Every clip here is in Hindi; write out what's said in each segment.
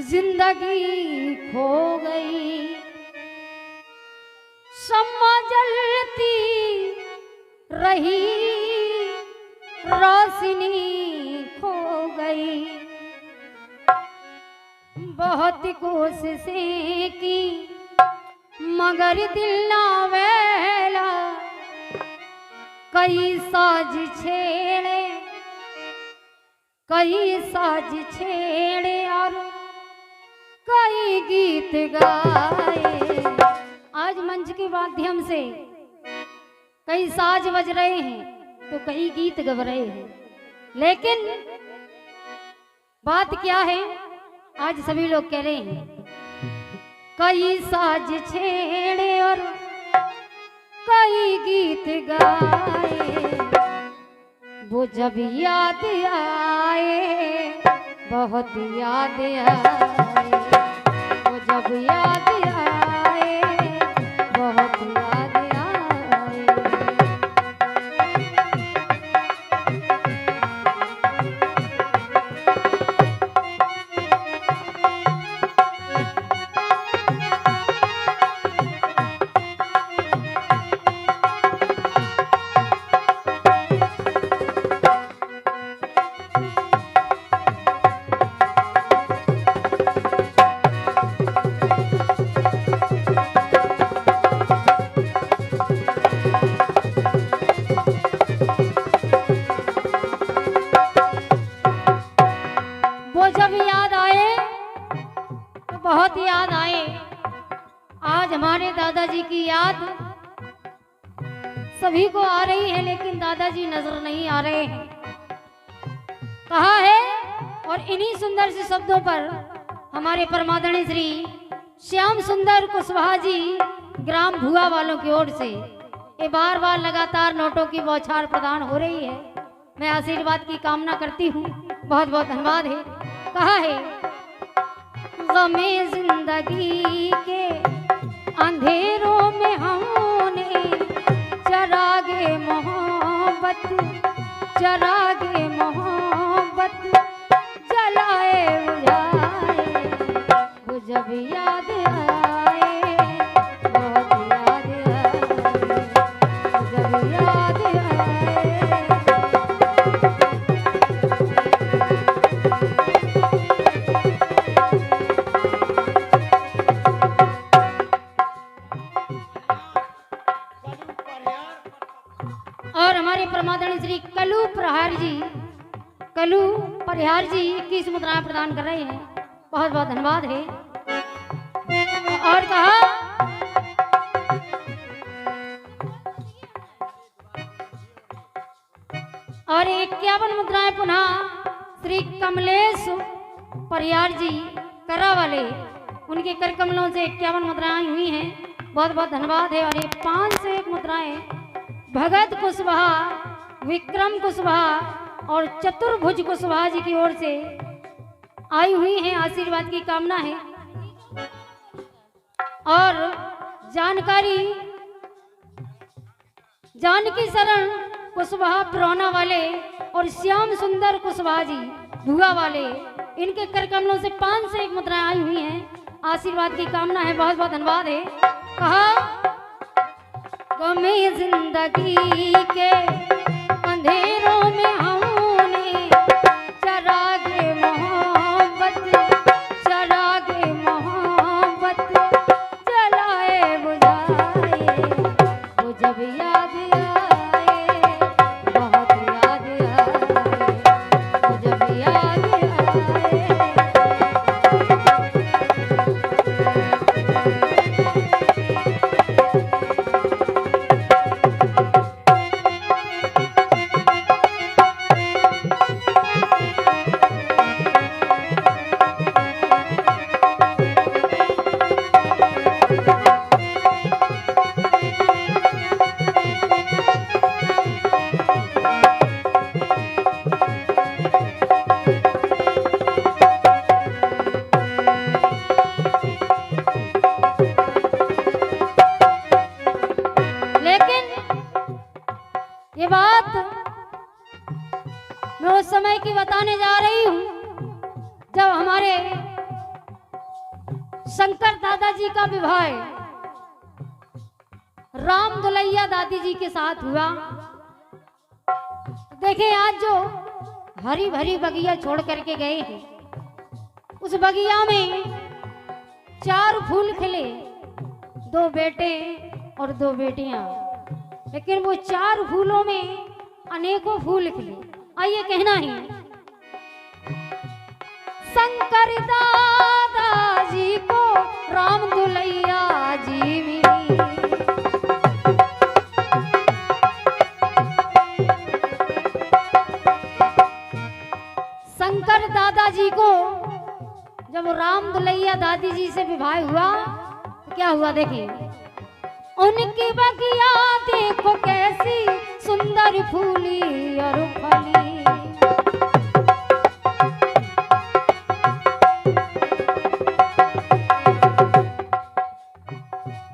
जिंदगी खो गई, शम्मा जलती रही, रोशनी खो गई। बहुत कोशिशें की मगर दिल ना वेला, कई साज छेड़े, कई साज छेड़े और कई गीत गाए। आज मंच के माध्यम से कई साज बज रहे हैं तो कई गीत गा रहे हैं, लेकिन बात क्या है, आज सभी लोग कह रहे हैं कई साज छेड़े और कई गीत गाए। वो जब याद आए, बहुत याद आए, वो जब याद आए, बहुत याद आए। बहुत याद आए। आज हमारे दादाजी की याद सभी को आ रही है, लेकिन दादाजी नजर नहीं आ रहे हैं, कहा है। और इन्हीं सुंदर से शब्दों पर हमारे परमादरणीय श्री श्याम सुंदर कुशवाहा जी ग्राम भुआ वालों की ओर से ये बार बार लगातार नोटों की बौछार प्रदान हो रही है। मैं आशीर्वाद की कामना करती हूँ, बहुत बहुत धन्यवाद है। कहा है गमे जिंदगी के अंधेरों में हमने चरागे मोहब्बत, चरागे मोहब्बत जलाए बुझाए। वो जब याद आए, बहुत याद आए, वो जब याद आए। और हमारे परमादरणीय श्री कलू प्रहार जी 21 मुद्राएं प्रदान कर रहे हैं, बहुत बहुत धन्यवाद है। और कहा और 51 मुद्राएं पुनः श्री कमलेश प्रहार जी करा वाले, उनके कर कमलों से 51 मुद्राएं हुई हैं, बहुत बहुत धन्यवाद है। और ये 5 से 1 मुद्राएं भगत कुशवाहा, विक्रम कुशवाहा और चतुर्भुज कुशवाहा जी की ओर से आई हुई हैं, आशीर्वाद की कामना है। और जानकी शरण कुशवाहा प्रोना वाले और श्याम सुंदर कुशवाहा जी भुआ वाले, इनके कर कमलों से 5 से 1 मुद्राएं आई हुई हैं, आशीर्वाद की कामना है, बहुत बहुत धन्यवाद है। कहा गमे जिंदगी के अंधेरों में हमने चरागे मोहब्बत, चरागे मोहब्बत जलाए बुझाए। वो जब याद आए, बहुत याद आए, वो जब याद आए। ये बात मैं उस समय की बताने जा रही हूँ जब हमारे शंकर दादाजी का विवाह राम दुलैया दादी जी के साथ हुआ। देखें आज जो हरी भरी बगिया छोड़ करके गए हैं, उस बगिया में 4 फूल खिले, 2 बेटे और 2 बेटियां, लेकिन वो 4 फूलों में अनेकों फूल खिले। आइए कहना है, शंकर दादाजी को राम दुलैया जी मिली, शंकर दादाजी को जब राम दुलैया दादी जी से विवाह हुआ तो क्या हुआ देखिए, उनकी बगिया देखो कैसी सुंदर फूली और फली,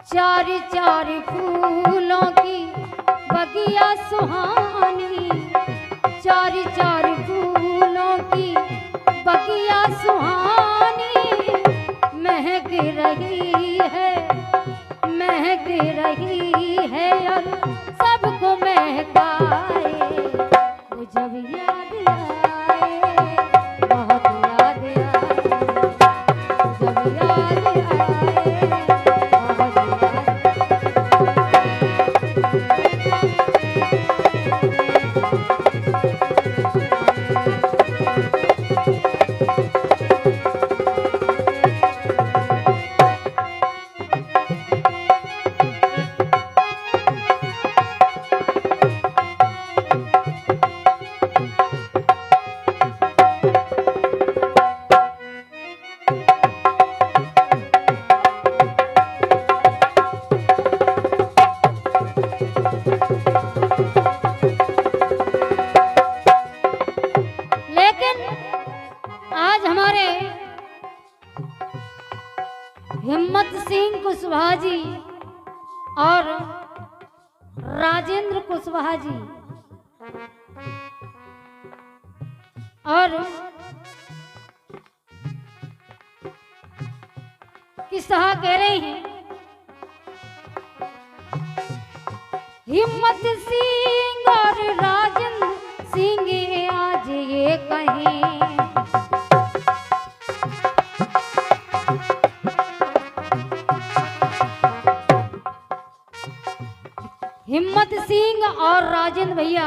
चार चार फूलों की बगिया सुहानी, चार चार फूलों की बगिया सुहानी, महक रही है, महक रही है और सबको महकाए, वो जब याद आए, बहुत याद आए, जब याद आए, बहुत हिम्मत सिंह कुशवाहा जी और राजेंद्र कुशवाहा जी और किस तरह कह रहे हैं, हिम्मत सिंह और राजेंद्र सिंह आज ये कहें, हिम्मत सिंह और राजेंद्र भैया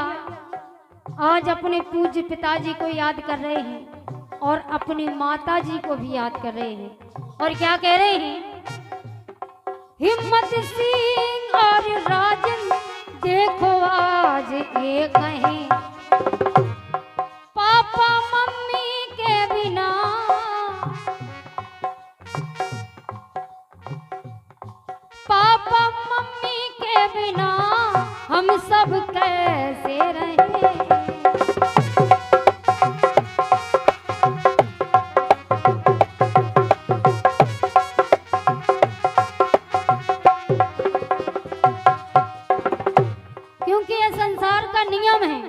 आज अपने पूज्य पिताजी को याद कर रहे हैं और अपनी माता जी को भी याद कर रहे हैं। और क्या कह रहे हैं, हिम्मत सिंह और राजेंद्र देखो आज ये कहें, पापा मम्मी के बिना, पापा मम्मी के बिना हम सब कैसे रहें, क्योंकि ये संसार का नियम है,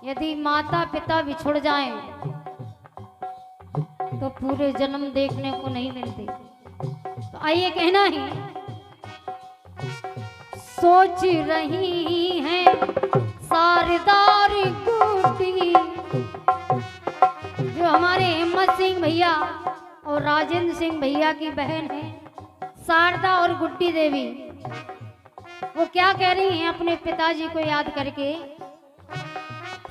यदि माता पिता बिछुड़ जाएं तो पूरे जन्म देखने को नहीं मिलते। तो आइए कहना है, सोच रही हैं सारदार गुड्डी, जो हमारे हिम्मत सिंह भैया और राजेंद्र सिंह भैया की बहन है शारदा और गुड्डी देवी, वो क्या कह रही हैं अपने पिताजी को याद करके,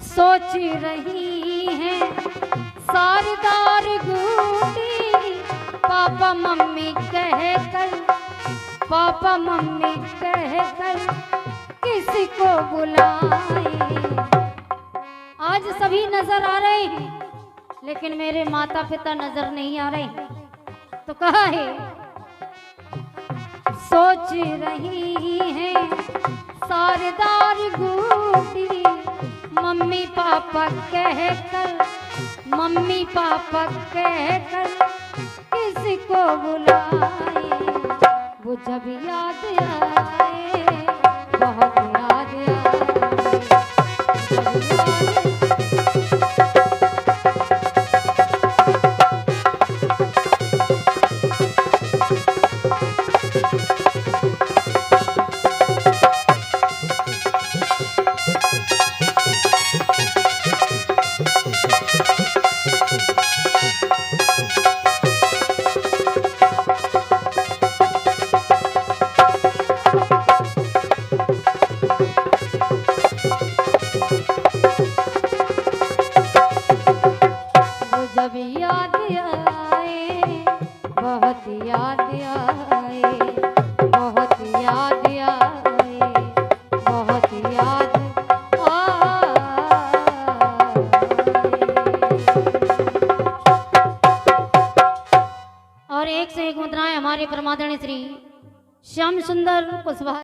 सोच रही हैं सारदार गुड्डी, पापा मम्मी कह कर, पापा मम्मी कह कर किसी को बुलाए। आज सभी नजर आ रहे हैं लेकिन मेरे माता पिता नजर नहीं आ रहे, तो कहा है, सोच रही हैं सारदार गुड्डी, मम्मी पापा कह कर, मम्मी पापा कह कर किसी को बुलाए, वो जब याद आए, बहुत याद आए, जब याद परमादरणीय श्री श्याम सुंदर कुशवाहा